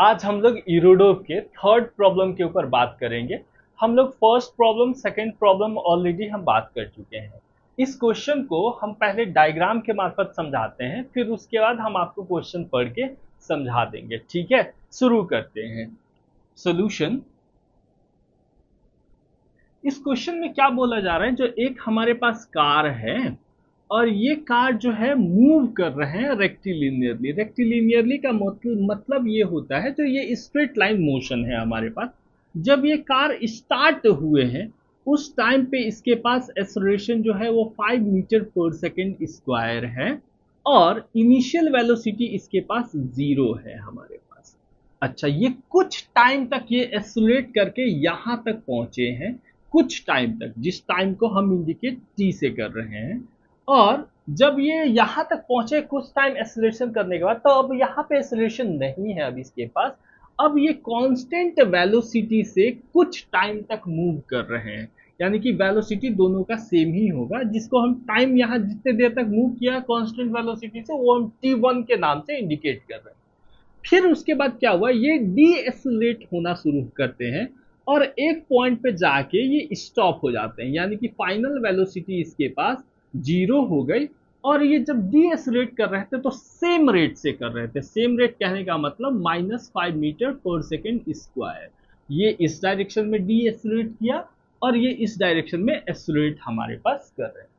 आज हम लोग यूरोडोप के थर्ड प्रॉब्लम के ऊपर बात करेंगे। हम लोग first problem second problem already हम बात कर चुके हैं। इस क्वेश्चन को हम पहले डायग्राम के मार्फत समझाते हैं, फिर उसके बाद हम आपको क्वेश्चन पढ़ के समझा देंगे। ठीक है, शुरू करते हैं। सॉल्यूशन। इस क्वेश्चन में क्या बोला जा रहा है, जो एक हमारे पास कार है और ये कार जो है मूव कर रहे हैं रेक्टिलिनियरली। रेक्टिलिनियरली का मतलब ये होता है जो ये स्ट्रेट लाइन मोशन है हमारे पास। जब ये कार स्टार्ट हुए हैं उस टाइम पे इसके पास एक्सेलरेशन जो है वो 5 मीटर पर सेकेंड स्क्वायर है और इनिशियल वेलोसिटी इसके पास 0 है हमारे पास। अच्छा, ये कुछ टाइम तक ये एक्सेलरेट करके यहां तक पहुंचे हैं, कुछ टाइम तक, जिस टाइम को हम इंडिकेट टी से कर रहे हैं। और जब ये यहां तक पहुंचे कुछ टाइम एक्सेलरेशन करने के बाद, तो अब यहाँ पे एक्सेलरेशन नहीं है अब इसके पास। अब ये कांस्टेंट वेलोसिटी से कुछ टाइम तक मूव कर रहे हैं, यानी कि वेलोसिटी दोनों का सेम ही होगा, जिसको हम टाइम यहाँ जितने देर तक मूव किया कांस्टेंट वेलोसिटी से वो हम t1 के नाम से इंडिकेट कर रहे हैं। फिर उसके बाद क्या हुआ, ये डी एक्सेलरेट होना शुरू करते हैं और एक पॉइंट पे जाके ये स्टॉप हो जाते हैं, यानी कि फाइनल वेलोसिटी इसके पास 0 हो गई। और ये जब डी एक्सेलरेट कर रहे थे तो सेम रेट से कर रहे थे। सेम रेट कहने का मतलब -5 मीटर पर सेकेंड स्क्वायर। ये इस डायरेक्शन में डी एक्सेलरेट किया और ये इस डायरेक्शन में एक्सेलरेट हमारे पास कर रहे हैं।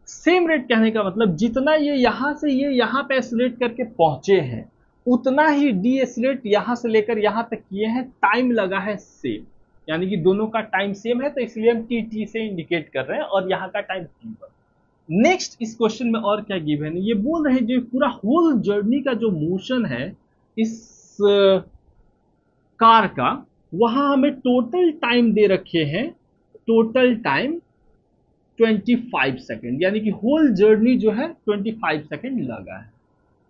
सेम रेट कहने का मतलब जितना ये यहां से ये यहां पे एक्सेलरेट करके पहुंचे हैं उतना ही डी एक्सेलरेट यहां से लेकर यहां तक किए हैं। टाइम लगा है सेम, यानी कि दोनों का टाइम सेम है, तो इसलिए हम टी से इंडिकेट कर रहे हैं और यहाँ का टाइम t1। नेक्स्ट इस क्वेश्चन में और क्या गिवन है, ये बोल रहे हैं जो पूरा होल जर्नी का जो मोशन है इस कार का, वहां हमें टोटल टाइम दे रखे हैं, टोटल टाइम 25 सेकेंड, यानी कि होल जर्नी जो है 25 सेकेंड लगा है।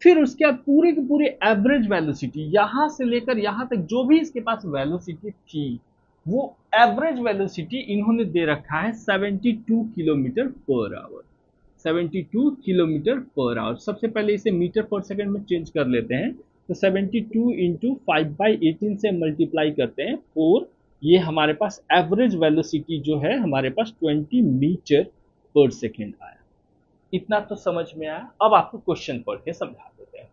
फिर उसके बाद पूरे के पूरे एवरेज वेलोसिटी यहां से लेकर यहां तक जो भी इसके पास वेलोसिटी थी, वो एवरेज वेलोसिटी इन्होंने दे रखा है 72 kilometre per hour. 72 kilometre per hour. सबसे पहले इसे मीटर पर सेकेंड में चेंज कर लेते हैं, तो 72 इंटू 5/18 से मल्टीप्लाई करते हैं 4। ये हमारे पास एवरेज वेलोसिटी जो है हमारे पास 20 मीटर पर सेकेंड आया। इतना तो समझ में आया। अब आपको क्वेश्चन पढ़ के समझा देते हैं।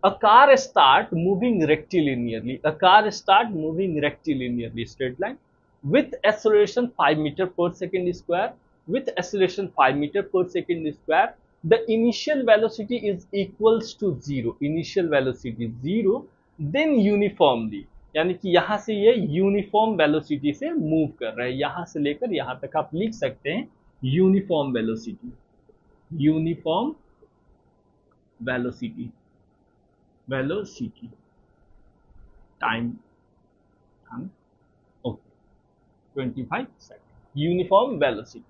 A car start moving rectilinearly. A car start moving rectilinearly straight line with acceleration 5 meter per second square. With acceleration 5 meter per second square, the initial velocity is equals to 0. Initial velocity 0. Then uniformly, यानी कि यहां से ये uniform velocity से move कर रहा है। यहां से लेकर यहां तक आप लिख सकते हैं uniform velocity. Uniform velocity, velocity time okay 25 second, uniform velocity.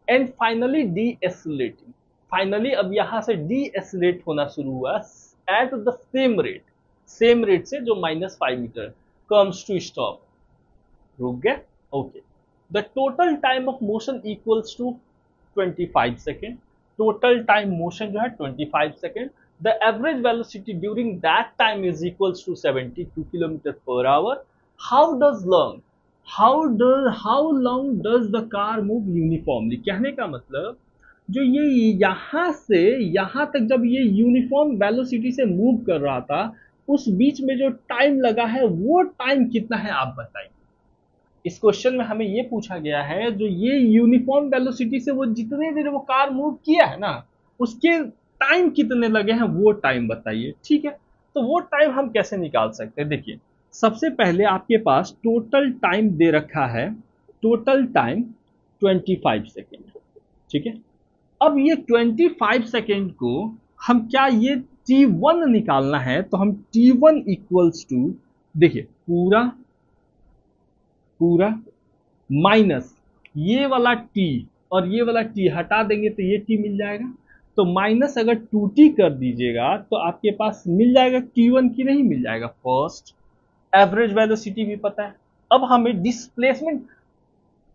And finally decelerating. Finally अब यहां से डी एक्सेलरेट होना शुरू हुआ at the same rate, same rate से जो -5 मीटर कम्स टू स्टॉप, रुक गया। Okay, the total time of motion equals to 25 second. Total time motion जो है 25 second. The average velocity during that time is equals to 72 km per hour. How long does the car move uniformly? कहने का मतलब जो ये यहां से यहां तक जब ये यूनिफॉर्म वेलोसिटी से मूव कर रहा था, उस बीच में जो टाइम लगा है वो टाइम कितना है आप बताइए। इस क्वेश्चन में हमें ये पूछा गया है जो ये यूनिफॉर्म वेलोसिटी से वो जितने देर वो कार मूव किया है ना, उसके टाइम कितने लगे हैं वो टाइम बताइए। ठीक है, तो वो टाइम हम कैसे निकाल सकते हैं। देखिए, सबसे पहले आपके पास टोटल टाइम दे रखा है, टोटल टाइम 25 सेकेंड। ठीक है, अब ये 25 सेकेंड को हम क्या ये t1 निकालना है, तो हम t1 इक्वल्स टू, देखिए पूरा माइनस ये वाला t और ये वाला t हटा देंगे तो ये t मिल जाएगा। तो माइनस अगर 2t कर दीजिएगा तो आपके पास मिल जाएगा t1 की नहीं मिल जाएगा। फर्स्ट एवरेज वेलोसिटी भी पता है, अब हमें डिस्प्लेसमेंट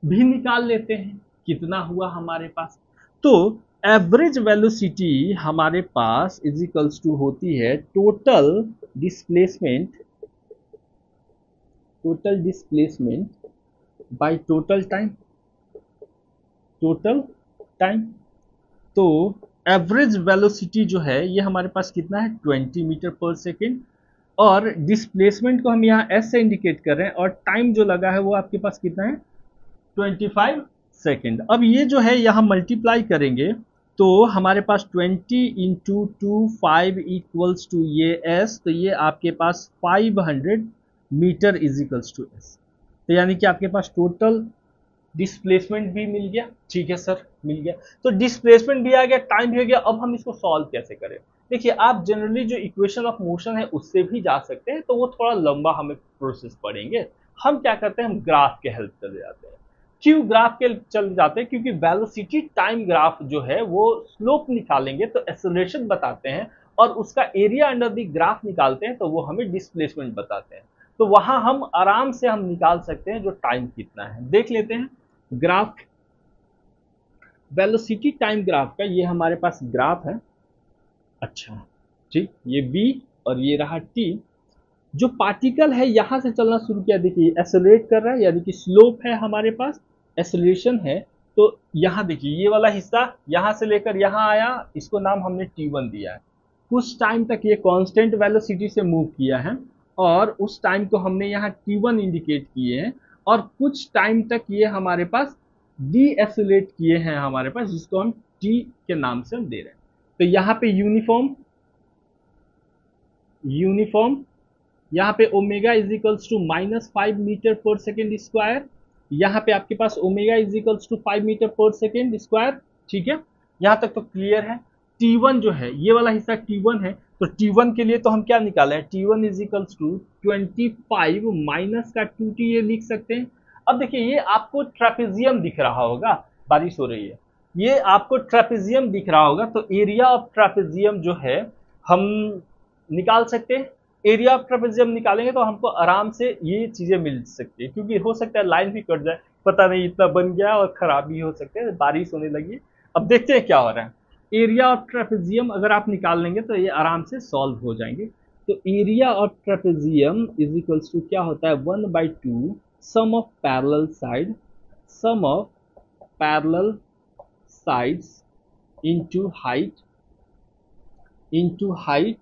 भी निकाल लेते हैं कितना हुआ हमारे पास। तो एवरेज वेलोसिटी हमारे पास इज इक्वल्स टू होती है total displacement total displacement by total time, total time. तो एवरेज वेलोसिटी जो है ये हमारे पास कितना है 20 मीटर पर सेकेंड, और डिस्प्लेसमेंट को हम यहाँ एस से इंडिकेट कर रहे हैं, और टाइम जो लगा है वो आपके पास कितना है 25 सेकेंड। अब ये जो है यहाँ मल्टीप्लाई करेंगे तो हमारे पास 20 इंटू 5 इक्वल्स टू ये एस, तो ये आपके पास 500 मीटर इजिकल्स टू एस। तो यानी कि आपके पास टोटल डिस्प्लेसमेंट भी मिल गया। ठीक है सर, मिल गया। तो डिस्प्लेसमेंट भी आ गया, टाइम भी हो गया। अब हम इसको सॉल्व कैसे करें? देखिए, आप जनरली जो इक्वेशन ऑफ मोशन है उससे भी जा सकते हैं, तो वो थोड़ा लंबा हमें प्रोसेस पड़ेंगे। हम क्या करते हैं, हम ग्राफ के हेल्प चले जाते हैं। क्यों ग्राफ के चले जाते हैं? क्योंकि वेलोसिटी टाइम ग्राफ जो है वो स्लोप निकालेंगे तो एक्सेलरेशन बताते हैं, और उसका एरिया अंडर द ग्राफ निकालते हैं तो वो हमें डिस्प्लेसमेंट बताते हैं। तो वहां हम आराम से हम निकाल सकते हैं जो टाइम कितना है। देख लेते हैं ग्राफ, वेलोसिटी टाइम ग्राफ का ये हमारे पास ग्राफ है। अच्छा, ठीक, ये v और ये रहा t। जो पार्टिकल है यहां से चलना शुरू किया, देखिए एक्सेलरेट कर रहा है, यानी कि स्लोप है हमारे पास, एक्सेलरेशन है। तो यहां देखिए ये वाला हिस्सा यहां से लेकर यहां आया, इसको नाम हमने t1 दिया है। कुछ टाइम तक ये कांस्टेंट वेलोसिटी से मूव किया है, और उस टाइम को हमने यहाँ t1 इंडिकेट किए हैं, और कुछ टाइम तक ये हमारे पास डी एक्सेलरेट किए हैं हमारे पास, जिसको हम t के नाम से हम दे रहे हैं। तो यहाँ पे यूनिफॉर्म यहाँ पे omega is equals to -5 metre per second square, यहाँ पे आपके पास omega is equals to 5 metre per second square. ठीक है, यहाँ तक तो क्लियर है। T1 जो है ये वाला हिस्सा T1 है, तो T1 के लिए तो हम क्या निकाले हैं, T1 is equals to 25 minus का 2t, ये लिख सकते हैं। अब देखिए ये आपको ट्रेपेजियम दिख रहा होगा, बारिश हो रही है, ये आपको ट्रेपेजियम दिख रहा होगा, तो एरिया ऑफ ट्रेपेजियम जो है हम निकाल सकते हैं। एरिया ऑफ ट्रेपेजियम निकालेंगे तो हमको आराम से ये चीजें मिल सकती है, क्योंकि हो सकता है लाइन भी कट जाए, पता नहीं इतना बन गया और खराब भी हो सकते हैं, बारिश होने लगी। अब देखते हैं क्या हो रहा है। एरिया ऑफ ट्रेपेजियम अगर आप निकाल लेंगे तो ये आराम से सॉल्व हो जाएंगे। तो area of trapezium is equals to क्या होता है 1/2 sum of parallel side, sum of parallel sides into height.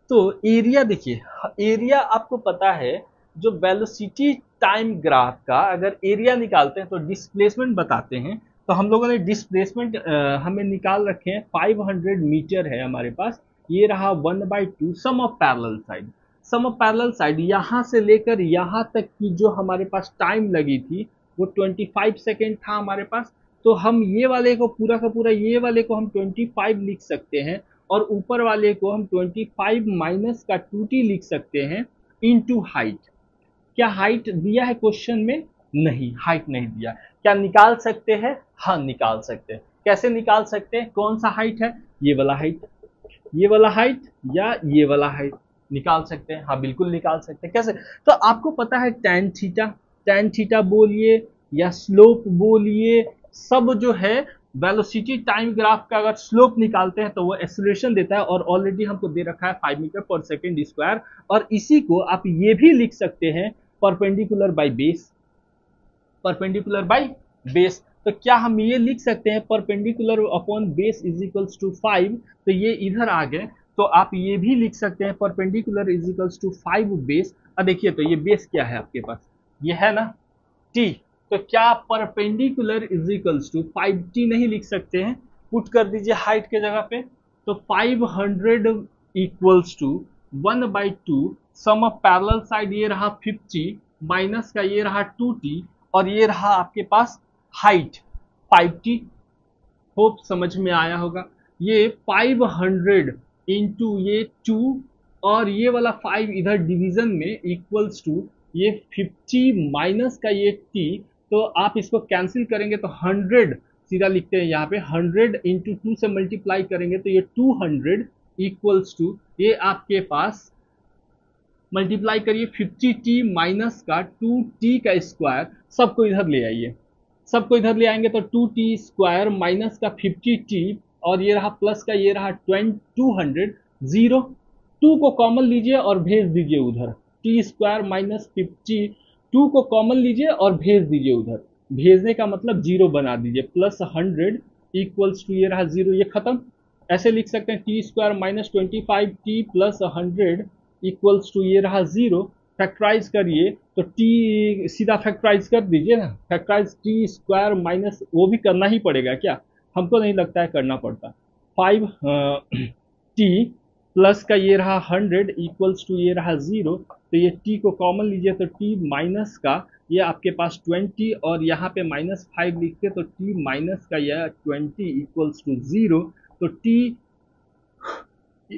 तो एरिया देखिए, एरिया आपको पता है, जो वेलोसिटी टाइम ग्राफ का अगर एरिया निकालते हैं तो डिस्प्लेसमेंट बताते हैं। तो हम लोगों ने डिस्प्लेसमेंट हमें निकाल रखे हैं, 500 मीटर है हमारे पास। ये रहा 1/2 sum of parallel side. Sum of parallel side यहाँ से लेकर यहाँ तक की जो हमारे पास टाइम लगी थी वो 25 सेकेंड था हमारे पास। तो हम ये वाले को पूरा का पूरा, ये वाले को हम 25 लिख सकते हैं, और ऊपर वाले को हम 25 माइनस का 2t लिख सकते हैं इनटू हाइट। क्या हाइट दिया है क्वेश्चन में? नहीं, हाइट नहीं दिया। क्या निकाल सकते हैं? हाँ, निकाल सकते हैं। कैसे निकाल सकते हैं? कौन सा हाइट है? ये वाला हाइट, ये वाला हाइट या ये वाला हाइट निकाल सकते हैं। हाँ, बिल्कुल निकाल सकते हैं। कैसे? तो आपको पता है tan थीटा बोलिए या स्लोप बोलिए, सब जो है वेलोसिटी टाइम ग्राफ का अगर स्लोप निकालते हैं तो वो एक्सेलरेशन देता है, और ऑलरेडी हमको दे रखा है 5 मीटर पर सेकेंड स्क्वायर। और इसी को आप ये भी लिख सकते हैं perpendicular by base, perpendicular by base. तो क्या हम ये लिख सकते हैं perpendicular upon base is equals to 5, तो ये इधर आ गए। तो आप ये भी लिख सकते हैं perpendicular is equals to 5 base. अब देखिए, तो ये बेस क्या है आपके पास, ये है ना t। तो क्या perpendicular is equals to 5t नहीं लिख सकते हैं? पुट कर दीजिए हाइट के जगह पे। तो 500 equals to 1/2 sum of parallel side, ये रहा 50 माइनस का ये रहा 2t, और ये रहा आपके पास हाइट 5t। होप समझ में आया होगा। ये 500 इंटू ये 2, और ये वाला 5 इधर डिवीजन में इक्वल्स टू ये 50 माइनस का ये t। तो आप इसको कैंसिल करेंगे तो 100 सीधा लिखते हैं यहाँ पे, 100 इंटू 2 से मल्टीप्लाई करेंगे तो ये 200 इक्वल्स टू, ये आपके पास मल्टीप्लाई करिए 50t माइनस का 2t का स्क्वायर, सबको इधर ले आइए, सबको इधर ले आएंगे तो 2t स्क्वायर माइनस का 50t, और ये रहा प्लस का ये रहा 200, 2 को कॉमन लीजिए और भेज दीजिए उधर, t स्क्वायर माइनस 50 2 को कॉमन लीजिए और भेज दीजिए उधर, भेजने का मतलब 0 बना दीजिए, प्लस 100 इक्वल्स टू ये रहा 0, ये खत्म। ऐसे लिख सकते हैं T square minus 25t plus 100 equals to ये रहा 0। फैक्टराइज करिए तो टी सीधा फैक्टराइज कर दीजिए ना, फैक्टराइज टी स्क्वायर माइनस, वो भी करना ही पड़ेगा क्या, हमको नहीं लगता है करना पड़ता। 5 टी प्लस का ये रहा 100 इक्वल्स टू ये रहा 0, तो ये t को कॉमन लीजिए तो t माइनस का ये आपके पास 20 और यहाँ पे -5 लिखते तो t माइनस का यह 20 इक्वल्स टू 0, तो t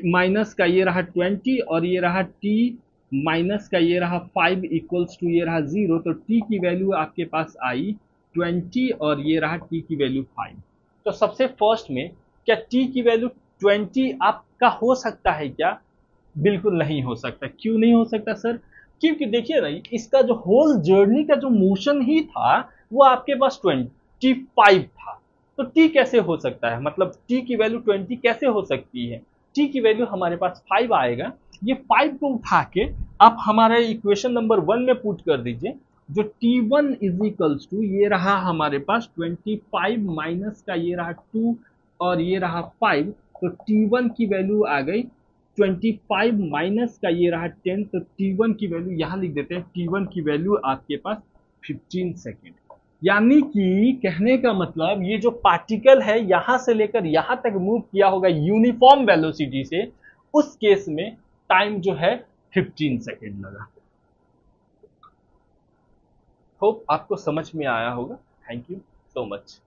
माइनस का ये रहा 20 और ये रहा t माइनस का ये रहा 5 इक्वल्स टू ये रहा 0, तो t की वैल्यू आपके पास आई 20 और ये रहा t की वैल्यू 5। तो सबसे फर्स्ट में क्या t की वैल्यू 20 आपका हो सकता है क्या? बिल्कुल नहीं हो सकता। क्यों नहीं हो सकता सर? क्योंकि देखिए ना, इसका जो होल जर्नी का जो मोशन ही था वो आपके पास 25 था, तो t कैसे हो सकता है, मतलब t की वैल्यू 20 कैसे हो सकती है? t की वैल्यू हमारे पास 5 आएगा, ये 5 को उठा के आप हमारे इक्वेशन नंबर 1 में पुट कर दीजिए, जो t1 इज इक्वल्स टू ये रहा हमारे पास 25 माइनस का ये रहा 2 और ये रहा 5, तो t1 की वैल्यू आ गई 25 माइनस का ये रहा 10, तो t1 की वैल्यू यहाँ लिख देते हैं, t1 की वैल्यू आपके पास 15 सेकेंड। यानी कि कहने का मतलब ये जो पार्टिकल है यहां से लेकर यहां तक मूव किया होगा यूनिफॉर्म वेलोसिटी से, उस केस में टाइम जो है 15 सेकेंड लगा। होप आपको समझ में आया होगा। Thank you so much.